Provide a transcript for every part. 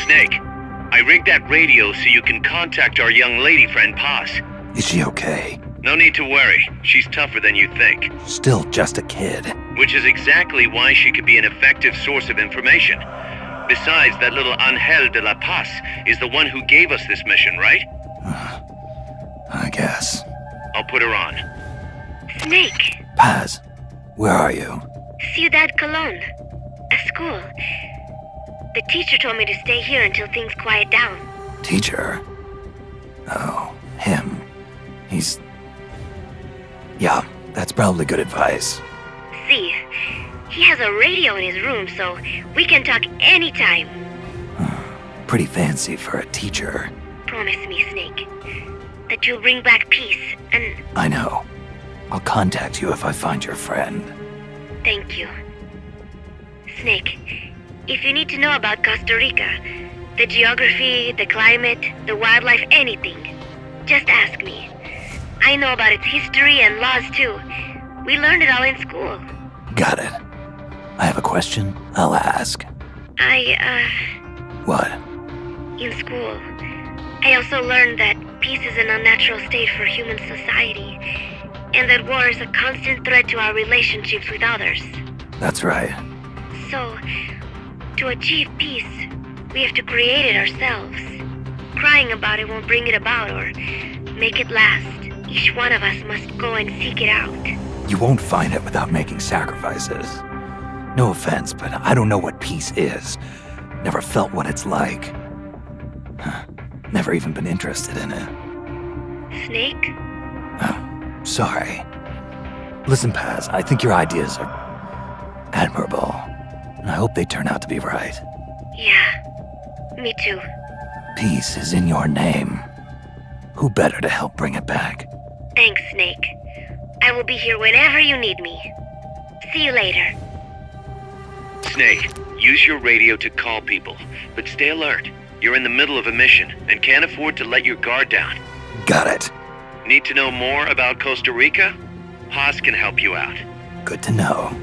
Snake, I rigged that radio so you can contact our young lady friend Paz. Is she okay? No need to worry. She's tougher than you think. Still just a kid. Which is exactly why she could be an effective source of information. Besides, that little Angel de la Paz is the one who gave us this mission, right? I guess. I'll put her on. Snake. Paz, where are you? Ciudad Colon. A school. The teacher told me to stay here until things quiet down. Teacher? Oh, him. He's... Yeah, that's probably good advice. See, he has a radio in his room, so we can talk anytime. Pretty fancy for a teacher. Promise me, Snake, that you'll bring back peace, and... I know. I'll contact you if I find your friend. Thank you. Snake, if you need to know about Costa Rica, the geography, the climate, the wildlife, anything, just ask me. I know about its history and laws too. We learned it all in school. Got it. I have a question. I'll ask. What? In school, I also learned that peace is an unnatural state for human society, and that war is a constant threat to our relationships with others. That's right. So, to achieve peace, we have to create it ourselves. Crying about it won't bring it about or make it last. Each one of us must go and seek it out. You won't find it without making sacrifices. No offense, but I don't know what peace is. Never felt what it's like. Never even been interested in it. Snake? Oh, sorry. Listen, Paz, I think your ideas are admirable. And I hope they turn out to be right. Yeah, me too. Peace is in your name. Who better to help bring it back? Thanks, Snake. I will be here whenever you need me. See you later. Snake, use your radio to call people, but stay alert. You're in the middle of a mission and can't afford to let your guard down. Got it. Need to know more about Costa Rica? Haas can help you out. Good to know.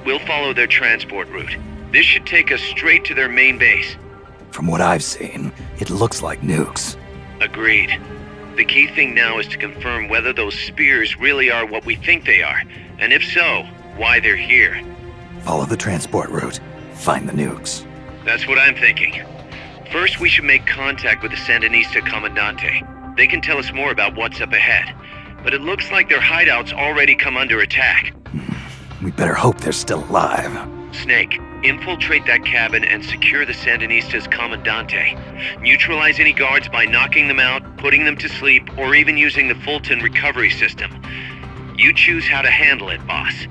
We'll follow their transport route. This should take us straight to their main base. From what I've seen, it looks like nukes. Agreed. The key thing now is to confirm whether those spears really are what we think they are, and if so, why they're here. Follow the transport route. Find the nukes. That's what I'm thinking. First, we should make contact with the Sandinista Comandante. They can tell us more about what's up ahead. But it looks like their hideout's already come under attack. We better hope they're still alive. Snake, infiltrate that cabin and secure the Sandinista's Comandante. Neutralize any guards by knocking them out, putting them to sleep, or even using the Fulton recovery system. You choose how to handle it, boss.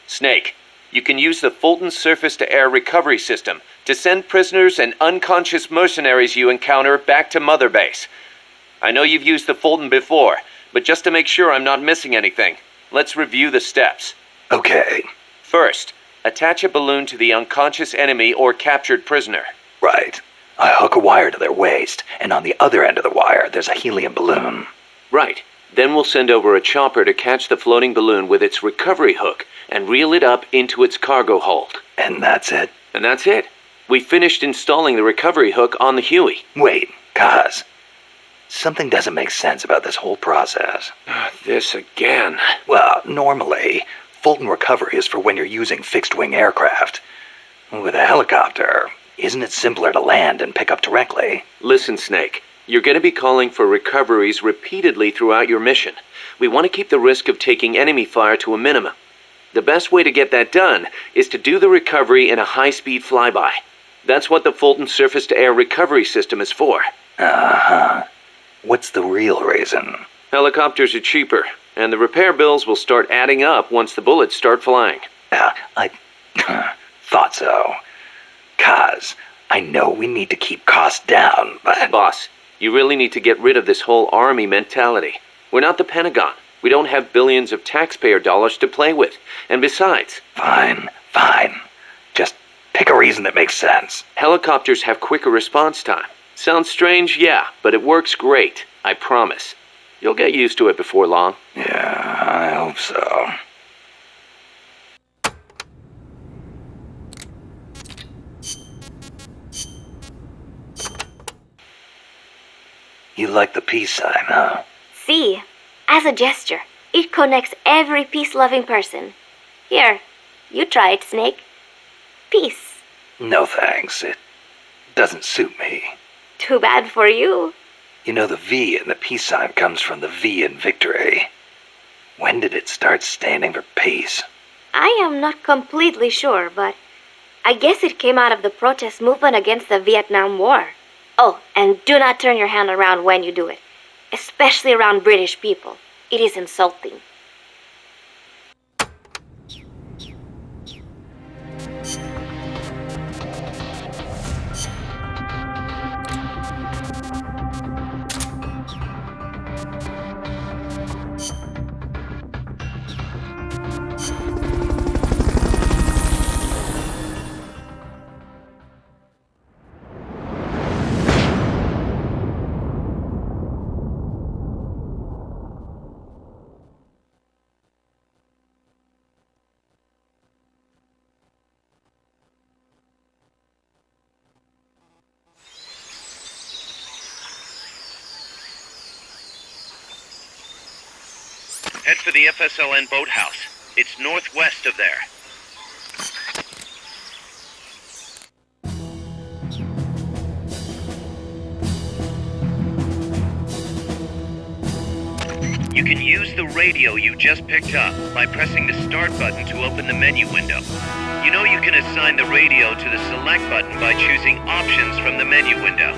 Snake, you can use the Fulton surface-to-air recovery system to send prisoners and unconscious mercenaries you encounter back to Mother Base. I know you've used the Fulton before, but just to make sure I'm not missing anything, let's review the steps. Okay. First, attach a balloon to the unconscious enemy or captured prisoner. Right. I hook a wire to their waist, and on the other end of the wire, there's a helium balloon. Right. Then we'll send over a chopper to catch the floating balloon with its recovery hook and reel it up into its cargo hold. And that's it? And that's it. We finished installing the recovery hook on the Huey. Wait, Kaz. Something doesn't make sense about this whole process. This again. Well, normally, Fulton recovery is for when you're using fixed-wing aircraft. With a helicopter, isn't it simpler to land and pick up directly? Listen, Snake. You're going to be calling for recoveries repeatedly throughout your mission. We want to keep the risk of taking enemy fire to a minimum. The best way to get that done is to do the recovery in a high-speed flyby. That's what the Fulton surface-to-air recovery system is for. Uh-huh. What's the real reason? Helicopters are cheaper, and the repair bills will start adding up once the bullets start flying. I thought so. Kaz, I know we need to keep costs down, but... Boss, you really need to get rid of this whole army mentality. We're not the Pentagon. We don't have billions of taxpayer dollars to play with. And besides, Fine. Just pick a reason that makes sense. helicopters have quicker response time. Sounds strange, yeah, but it works great. I promise. You'll get used to it before long. Yeah, I hope so. You like the peace sign, huh? See, as a gesture, it connects every peace-loving person. Here, you try it, Snake. Peace. No thanks. It doesn't suit me. Too bad for you. You know, the V in the peace sign comes from the V in victory. When did it start standing for peace? I am not completely sure, but I guess it came out of the protest movement against the Vietnam War. Oh, and do not turn your hand around when you do it, especially around British people. It is insulting. Head for the FSLN boathouse. It's northwest of there. You can use the radio you just picked up by pressing the start button to open the menu window. You know you can assign the radio to the select button by choosing options from the menu window.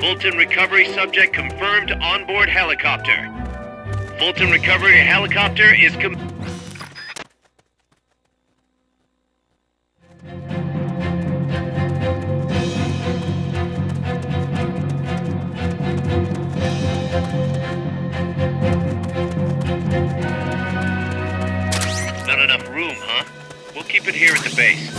Fulton recovery subject confirmed onboard helicopter. Fulton recovery helicopter is Not enough room, huh? We'll keep it here at the base.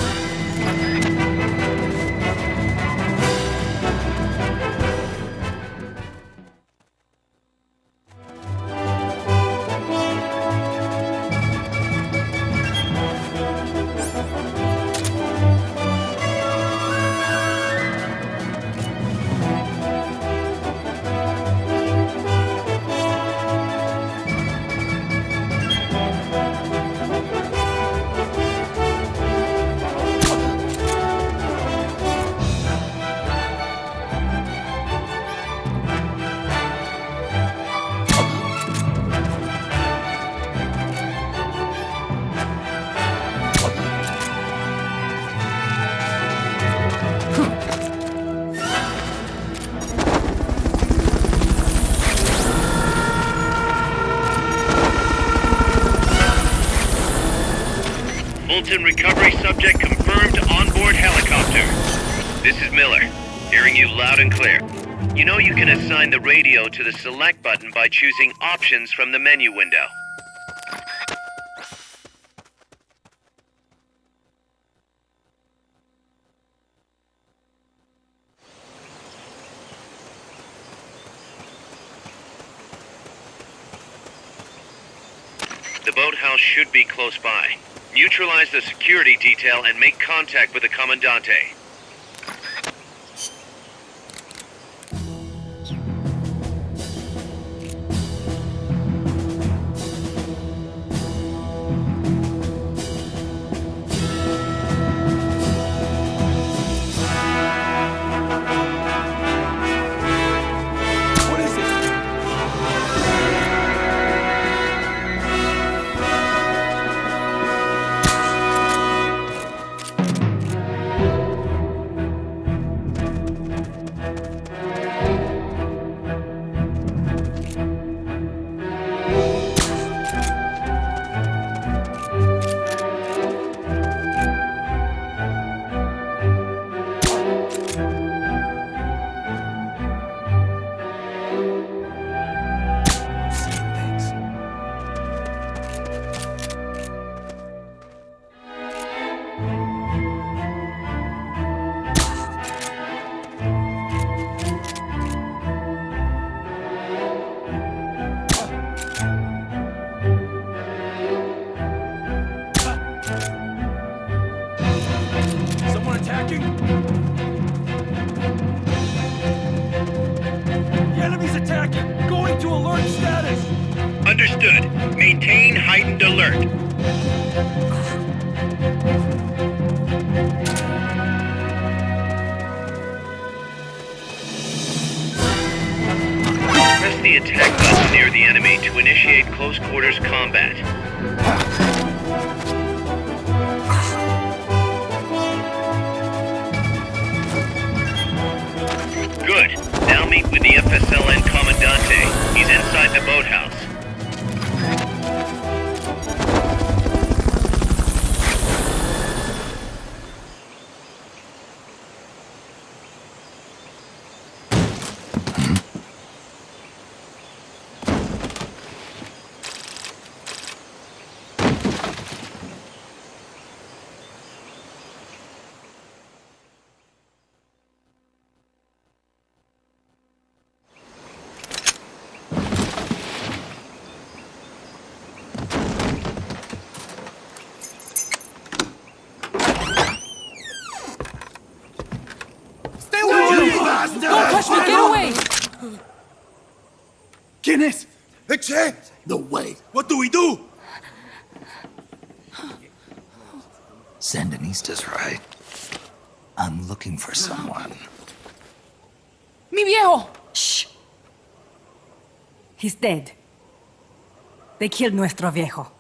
Fulton recovery subject confirmed onboard helicopter. This is Miller, hearing you loud and clear. You know you can assign the radio to the select button by choosing options from the menu window. The boathouse should be close by. Neutralize the security detail and make contact with the Commandante. Press the attack button near the enemy to initiate close quarters combat. Good. Now meet with the FSLN Comandante. He's inside the boathouse. Don't touch me! Get away! ¿Quién es? Eche! No way. What do we do? Sandinista's right. I'm looking for someone. Mi viejo! Shh. He's dead. They killed nuestro viejo.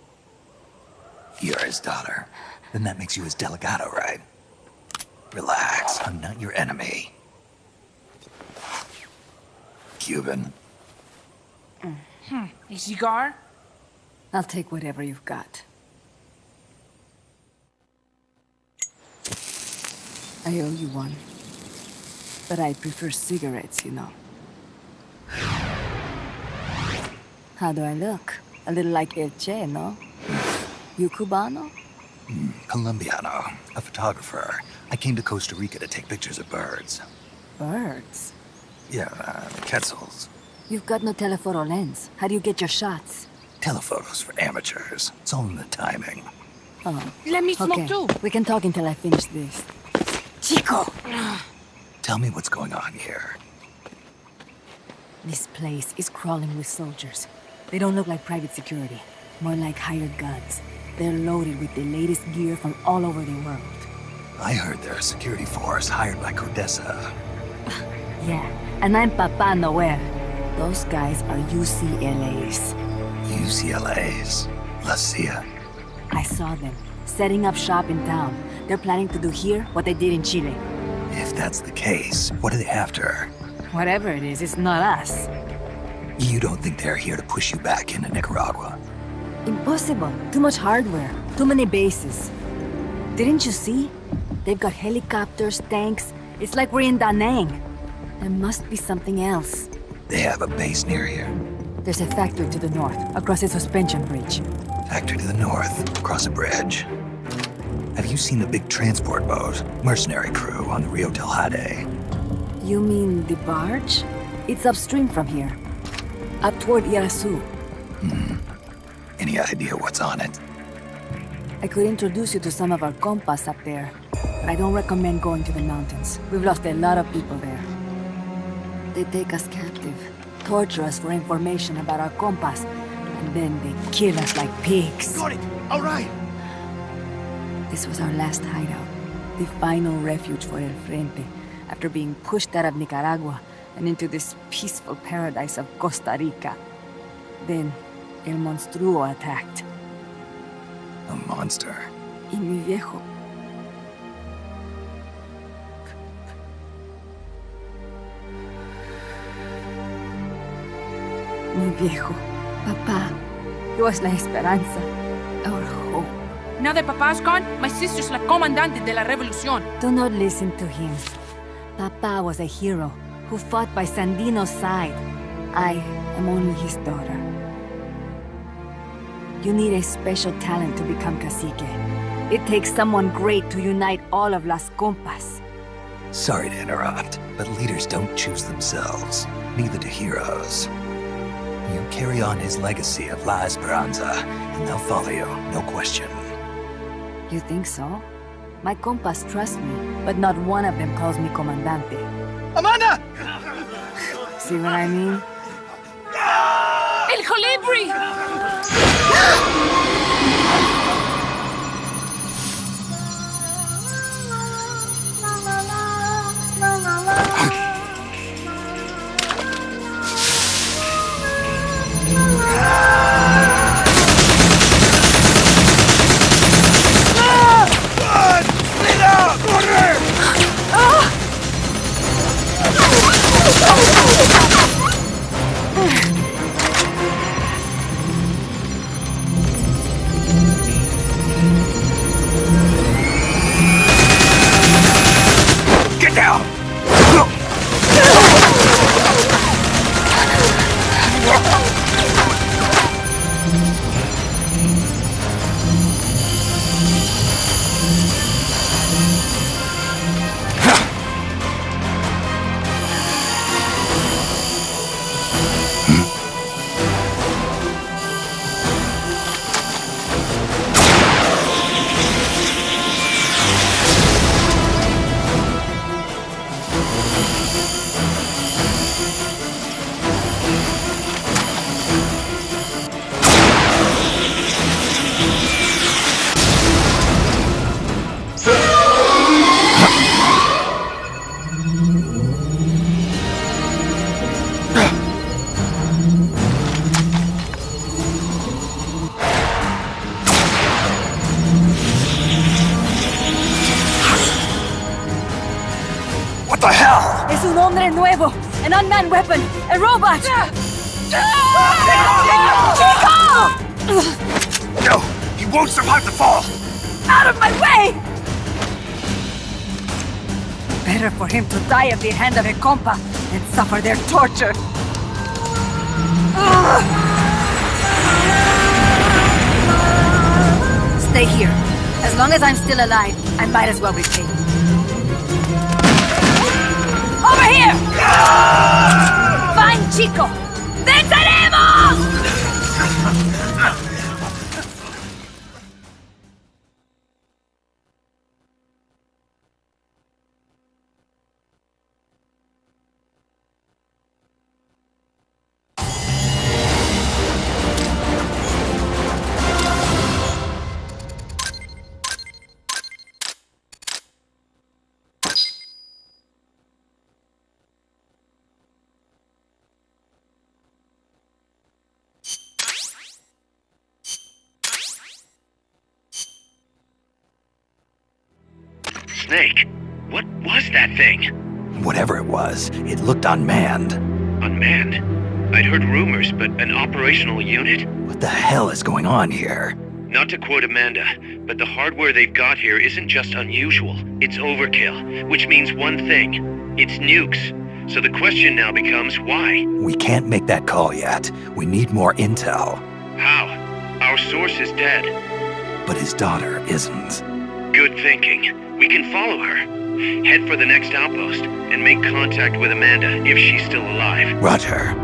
You're his daughter. Then that makes you his delegado, right? Relax, I'm not your enemy. Cuban. A cigar? I'll take whatever you've got. I owe you one. But I prefer cigarettes, you know. How do I look? A little like El Che, no? You Cubano? Colombiano, a photographer. I came to Costa Rica to take pictures of birds. Birds? Yeah, quetzals. You've got no telephoto lens. How do you get your shots? Telephotos for amateurs. It's all in the timing. Oh, Let me smoke okay. too. We can talk until I finish this. Chico! Tell me what's going on here. This place is crawling with soldiers. They don't look like private security, more like hired guns. They're loaded with the latest gear from all over the world. I heard they're a security force hired by Codesa. Yeah, and I'm Papa Noel. Those guys are UCLA's. UCLA's. La CIA. I saw them, setting up shop in town. They're planning to do here what they did in Chile. If that's the case, what are they after? Whatever it is, it's not us. You don't think they're here to push you back into Nicaragua? Impossible. Too much hardware. Too many bases. Didn't you see? They've got helicopters, tanks. It's like we're in Da Nang. There must be something else. They have a base near here. There's a factory to the north, across a suspension bridge. Factory to the north, across a bridge. Have you seen the big transport boat, mercenary crew on the Rio del Jade? You mean the barge? It's upstream from here. Up toward Irasu. Any idea what's on it? I could introduce you to some of our compas up there, but I don't recommend going to the mountains. We've lost a lot of people there. They take us captive, torture us for information about our compas, and then they kill us like pigs. Got it. All right. This was our last hideout, the final refuge for El Frente, after being pushed out of Nicaragua and into this peaceful paradise of Costa Rica. Then, El Monstruo attacked. A monster. Y mi viejo. Mi viejo. Papá. He was la esperanza. Our hope. Now that Papa's gone, my sister's la comandante de la revolución. Do not listen to him. Papa was a hero who fought by Sandino's side. I am only his daughter. You need a special talent to become cacique. It takes someone great to unite all of Las Compas. Sorry to interrupt, but leaders don't choose themselves. Neither do heroes. You carry on his legacy of La Esperanza, and they'll follow you, no question. You think so? My compas trust me, but not one of them calls me Comandante. Amanda! See what I mean? El Colibri! Get down! What the hell? Es un hombre nuevo, an unmanned weapon, a robot! Chico! No! He won't survive the fall! Out of my way! Better for him to die at the hand of a compa than suffer their torture. Stay here. As long as I'm still alive, I might as well repay you. Over here! Fine, Chico! ¡Venceremos! Snake, what was that thing? Whatever it was, it looked unmanned. Unmanned? I'd heard rumors, but an operational unit? What the hell is going on here? Not to quote Amanda, but the hardware they've got here isn't just unusual, it's overkill, which means one thing. It's nukes. So the question now becomes why? We can't make that call yet. We need more intel. How? Our source is dead. But his daughter isn't. Good thinking. We can follow her. Head for the next outpost and make contact with Amanda if she's still alive. Roger.